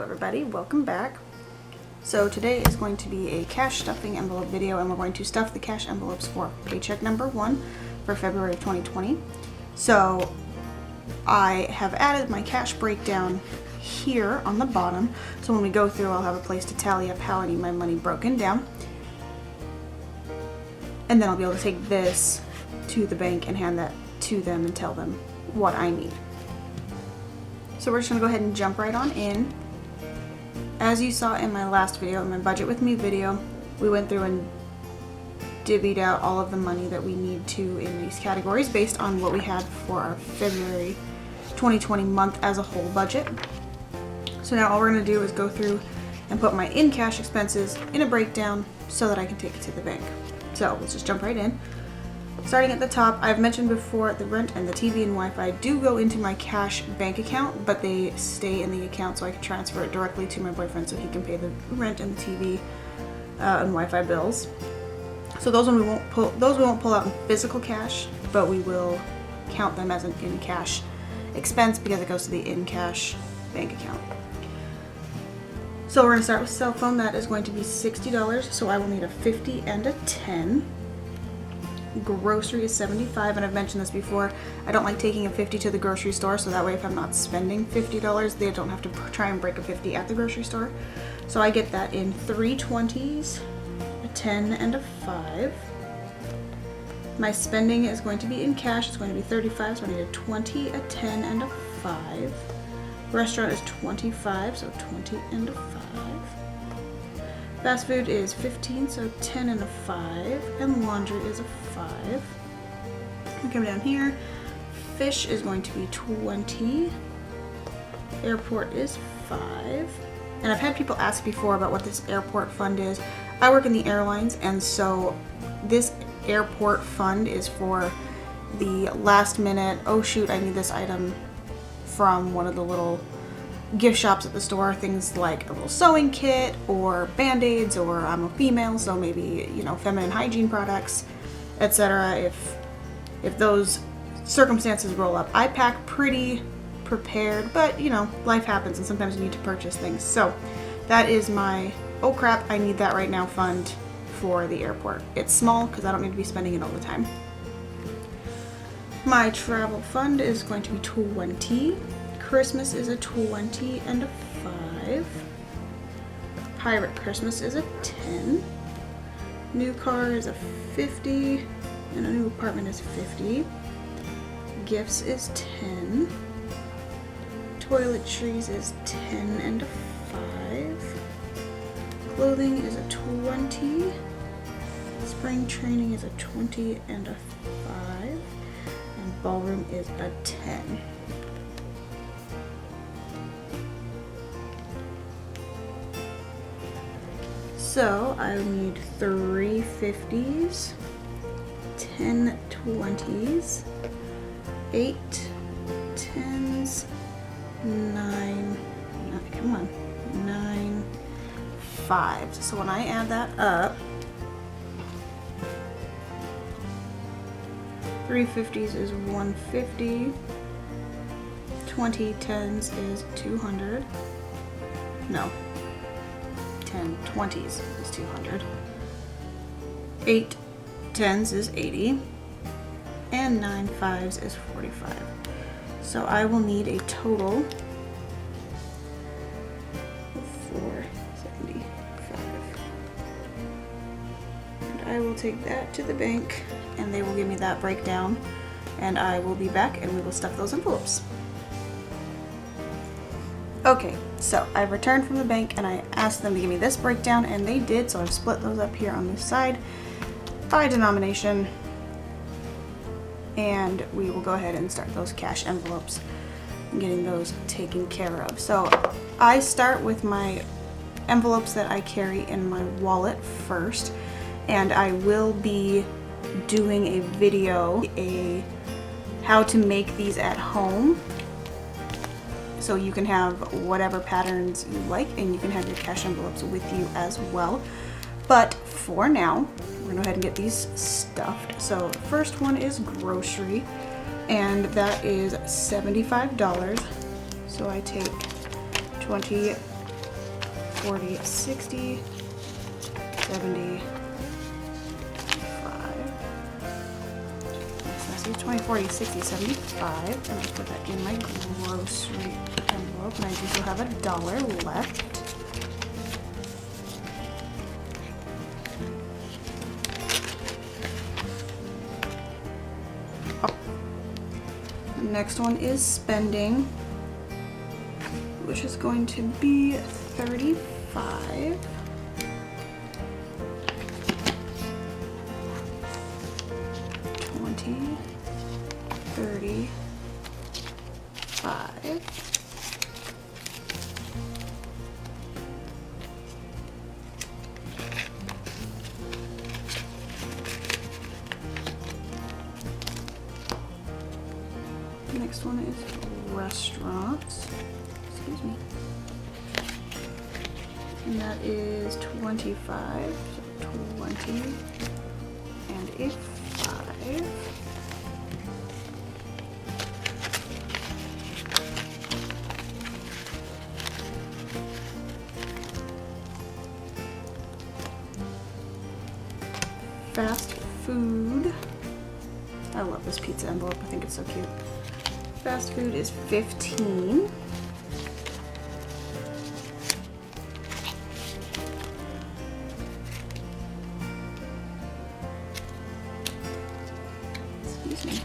everybody, welcome back. So today is going to be a cash stuffing envelope video, and we're going to stuff the cash envelopes for paycheck number 1 for February of 2020. So I have added my cash breakdown here on the bottom, so when we go through I'll have a place to tally up how I need my money broken down, and then I'll be able to take this to the bank and hand that to them and tell them what I need. So we're just going to go ahead and jump right on in. As you saw in my last video, in my budget with me video, we went through and divvied out all of the money that we need to in these categories based on what we had for our February 2020 month as a whole budget. So now all we're going to do is go through and put my in-cash expenses in a breakdown so that I can take it to the bank. So let's just jump right in. Starting at the top, I've mentioned before the rent and the TV and Wi-Fi do go into my cash bank account, but they stay in the account so I can transfer it directly to my boyfriend so he can pay the rent and the TV and Wi-Fi bills. So those we won't pull out in physical cash, but we will count them as an in-cash expense because it goes to the in-cash bank account. So we're going to start with cell phone. That is going to be $60, so I will need a 50 and a 10. Grocery is $75, and I've mentioned this before. I don't like taking a 50 to the grocery store, so that way if I'm not spending $50, they don't have to try and break a 50 at the grocery store. So I get that in 3 20s, a 10, and a 5. My spending is going to be in cash. It's going to be $35, so I need a 20, a 10, and a 5. Restaurant is $25, so 20 and a 5. Fast food is $15, so 10 and a 5, and laundry is a 5. We come down here. Fish is going to be 20. Airport is 5. And I've had people ask before about what this airport fund is. I work in the airlines, and so this airport fund is for the last minute, oh shoot, I need this item from one of the little gift shops at the store, things like a little sewing kit or band-aids, or I'm a female, so maybe, you know, feminine hygiene products, etc. If those circumstances roll up. I pack pretty prepared, but you know, life happens and sometimes you need to purchase things. So that is my, oh crap, I need that right now fund for the airport. It's small because I don't need to be spending it all the time. My travel fund is going to be 20. Christmas is a 20 and a 5. Pirate Christmas is a 10. New car is a 50. And a new apartment is 50. Gifts is 10. Toiletries is 10 and a 5. Clothing is a 20. Spring training is a 20 and a 5. And ballroom is a 10. So I need 3 50s, 10 20s, 8 10s, 9 5s. So when I add that up, 3 50s is 150, 20 10s is 200, no, 10 20s is 200, 8 10s is 80, and 9 5s is 45. So I will need a total of 475. And I will take that to the bank and they will give me that breakdown, and I will be back and we will stuff those envelopes. Okay, so I've returned from the bank and I asked them to give me this breakdown, and they did, so I've split those up here on this side by denomination, and we will go ahead and start those cash envelopes and getting those taken care of. So I start with my envelopes that I carry in my wallet first, and I will be doing a video, how to make these at home. So you can have whatever patterns you like, and you can have your cash envelopes with you as well. But for now, we're gonna go ahead and get these stuffed. So the first one is grocery, and that is $75. So I take 20 40, 60, 70, 20, 40, 60, 75, and I put that in my grocery envelope, and I do still have $1 left. Oh. The next one is spending, which is going to be 35. 35. The next one is restaurants. Excuse me. And that is 25, so 20 and a 5. Fast food. I love this pizza envelope. I think it's so cute. Fast food is 15. Excuse me.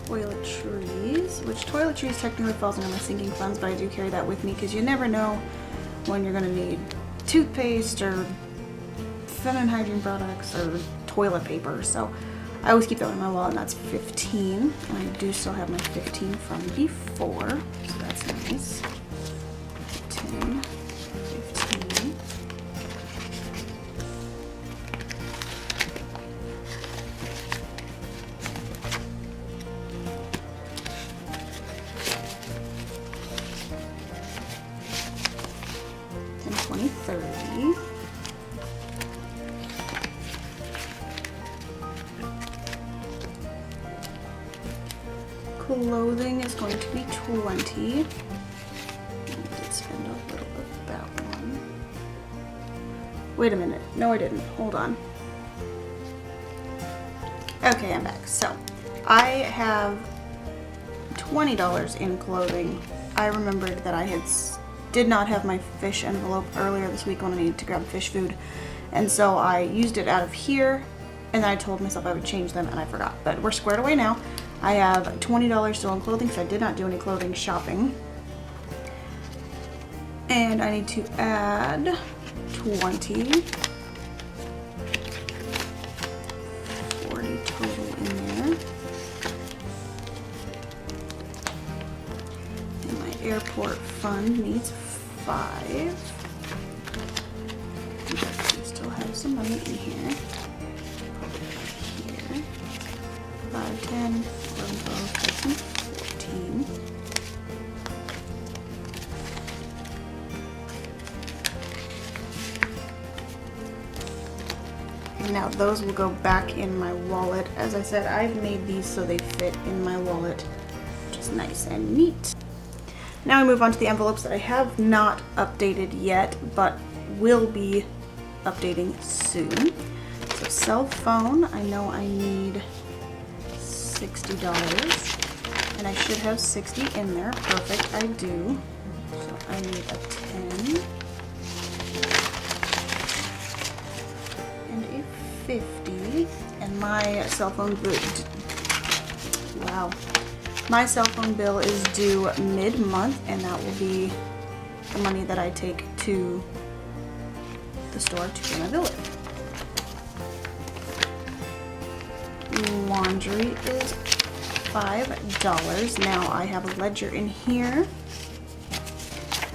Toiletries, which toiletries technically falls under my sinking funds, but I do carry that with me because you never know when you're going to need toothpaste or feminine hygiene products or toilet paper. So I always keep that in my wallet, and that's 15. And I do still have my 15 from before, so that's nice. 10, 15. And 20, 30. Clothing is going to be 20. I did spend a little of that one. Wait a minute. No, I didn't. Hold on. Okay, I'm back. So, I have $20 in clothing. I remembered that I did not have my fish envelope earlier this week when I needed to grab fish food. And so I used it out of here, and then I told myself I would change them, and I forgot. But we're squared away now. I have $20 still in clothing because I did not do any clothing shopping. And I need to add 20. 40 total in there. And my airport fund needs 5. I still have some money in here. 5, 10, 11, 12, 13, 14. And now those will go back in my wallet. As I said, I've made these so they fit in my wallet, which is nice and neat. Now I move on to the envelopes that I have not updated yet, but will be updating soon. So cell phone, I know I need $60, and I should have 60 in there. Perfect, I do. So I need a 10 and a 50, and my cell phone bill. Wow, my cell phone bill is due mid-month, and that will be the money that I take to the store to pay my bill with. Laundry is $5. Now I have a ledger in here,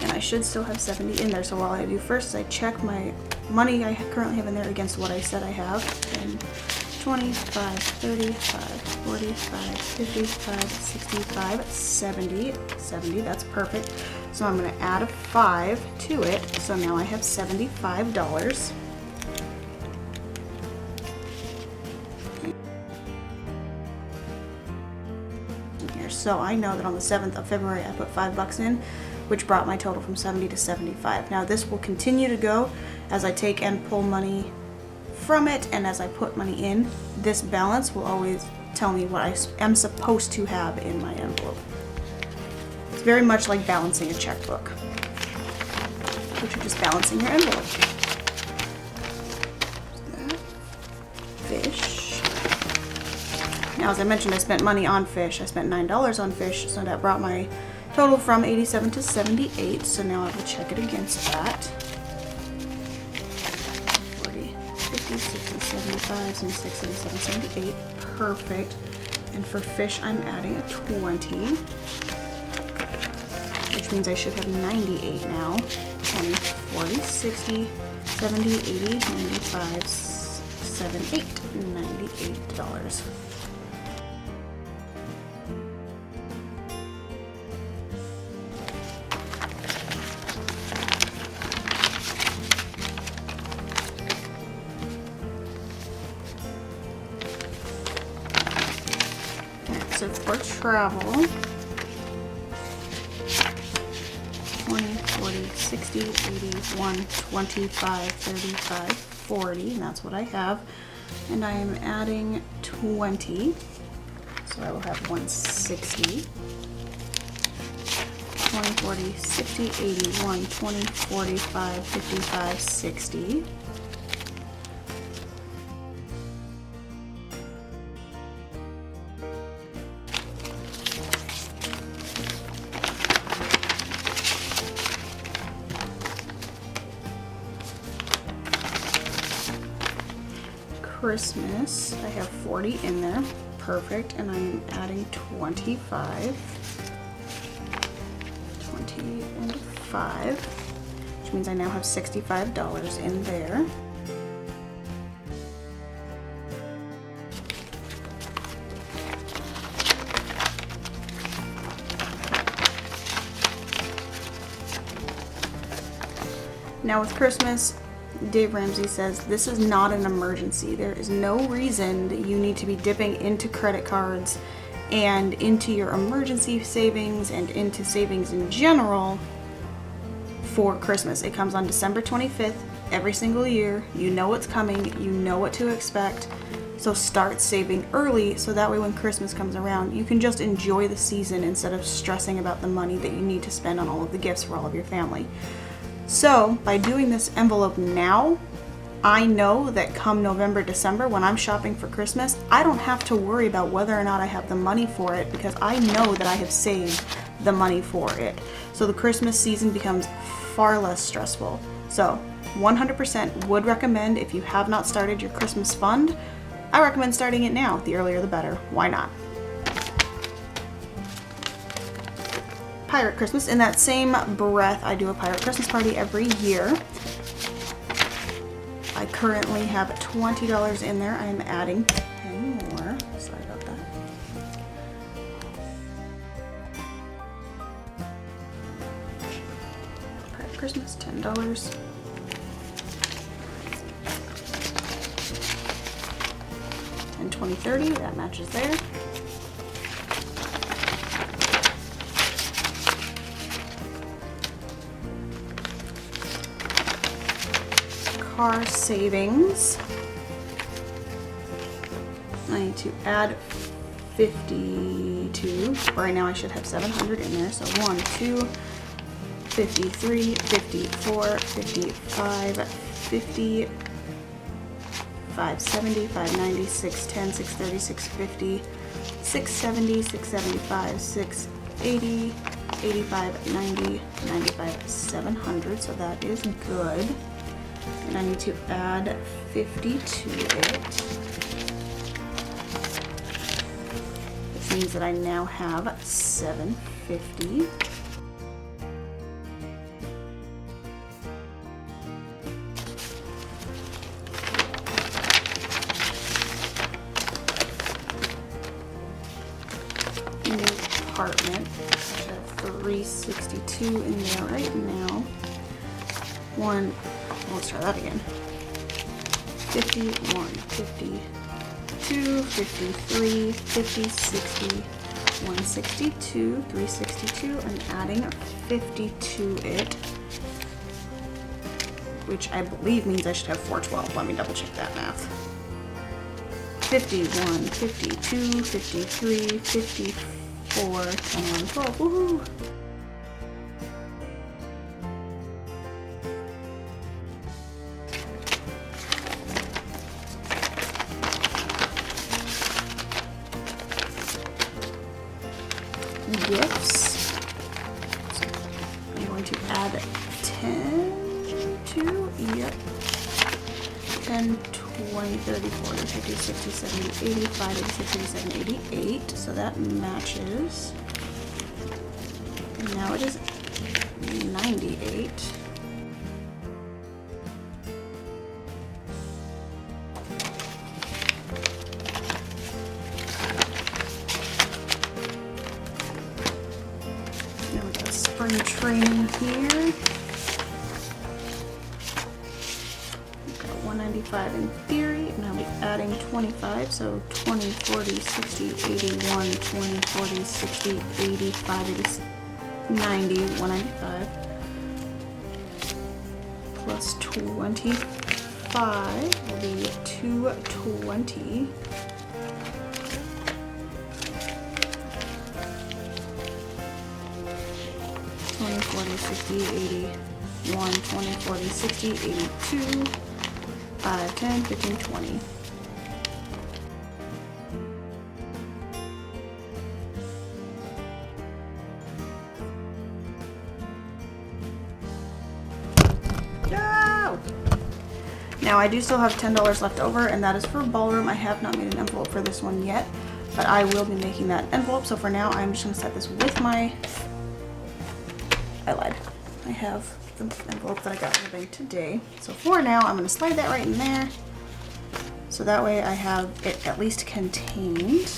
and I should still have 70 in there. So what I do first is I check my money I currently have in there against what I said I have. And 25, 35, 45, 55, 65, 70, 70, that's perfect. So I'm going to add a 5 to it. So now I have $75. in here. So I know that on the 7th of February I put $5 in, which brought my total from 70 to 75. Now this will continue to go as I take and pull money from it, and as I put money in, this balance will always tell me what I am supposed to have in my envelope. It's very much like balancing a checkbook, but you're just balancing your envelope. Fish. Now, as I mentioned, I spent money on fish. I spent $9 on fish, so that brought my total from 87 to 78. So now I will check it against that. 40, 50, 60, 75, 76, 77, 78. Perfect. And for fish, I'm adding a 20, which means I should have 98 now. 20, 40, 60, 70, 80, 95, 7, 8, $98. So for travel, 20, 40, 60, 80, 1, 25, 35, 40, and that's what I have. And I am adding 20, so I will have 160. 20, 40, 60, 80, 1, 20, 45, 55, 60. Christmas, I have 40 in there, perfect, and I'm adding 25, 20 and 5, which means I now have $65 in there. Now with Christmas, Dave Ramsey says this is not an emergency. There is no reason that you need to be dipping into credit cards and into your emergency savings and into savings in general for Christmas. It comes on December 25th every single year. You know what's coming, you know what to expect. So start saving early so that way when Christmas comes around, you can just enjoy the season instead of stressing about the money that you need to spend on all of the gifts for all of your family. So by doing this envelope now, I know that come November, December, when I'm shopping for Christmas, I don't have to worry about whether or not I have the money for it because I know that I have saved the money for it. So the Christmas season becomes far less stressful. So 100% would recommend, if you have not started your Christmas fund, I recommend starting it now. The earlier the better. Why not? Pirate Christmas. In that same breath, I do a Pirate Christmas party every year. I currently have $20 in there. I am adding 10 more. Sorry about that. Pirate Christmas, $10. And 20, 30, that matches there. Car savings. I need to add 52. Right now I should have 700 in there. So 1, 2, 53, 54, 55, 50, 570, 590, 610, 630, 650, 670, 675, 680, 85, 90, 95, 700. So that is good. And I need to add 50 to it, which means that I now have 750. New apartment, I have 362 in there right now. Let's try that again. 51, 52, 53, 50, 60, 162, 362, and adding 50 to it, which I believe means I should have 412. Let me double check that math. 51, 52, 53, 54, 10, 11, 12. Woohoo! Gifts. I'm going to add 10 to, yep, 10, 20, 30, 40, 50, 60, 70, 85, 86, 87, 88. So that matches. And now it is 98. Now we got spring training here. 195 in theory, and I'll be adding 25, so 20, 40, 60, 81, 20, 40, 60, 85, 80, 90, 195, plus 25 will be 220. Twenty, 40, 60, 81, 20, 40, 60, 82, 5, 10, 15, 20. No! Now I do still have $10 left over, and that is for ballroom. I have not made an envelope for this one yet, but I will be making that envelope. So for now, I'm just going to set this with my... I lied. I have the envelope that I got from the bank today. So for now, I'm going to slide that right in there. So that way I have it at least contained.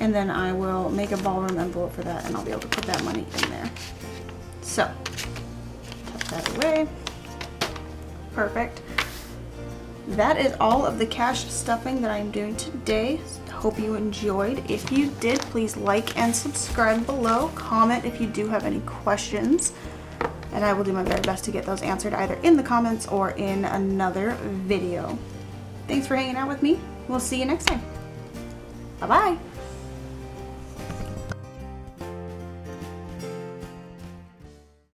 And then I will make a ballroom envelope for that, and I'll be able to put that money in there. So, tuck that away. Perfect. That is all of the cash stuffing that I'm doing today. Hope you enjoyed. If you did, please like and subscribe below. Comment if you do have any questions, and I will do my very best to get those answered either in the comments or in another video. Thanks for hanging out with me. We'll see you next time. Bye-bye.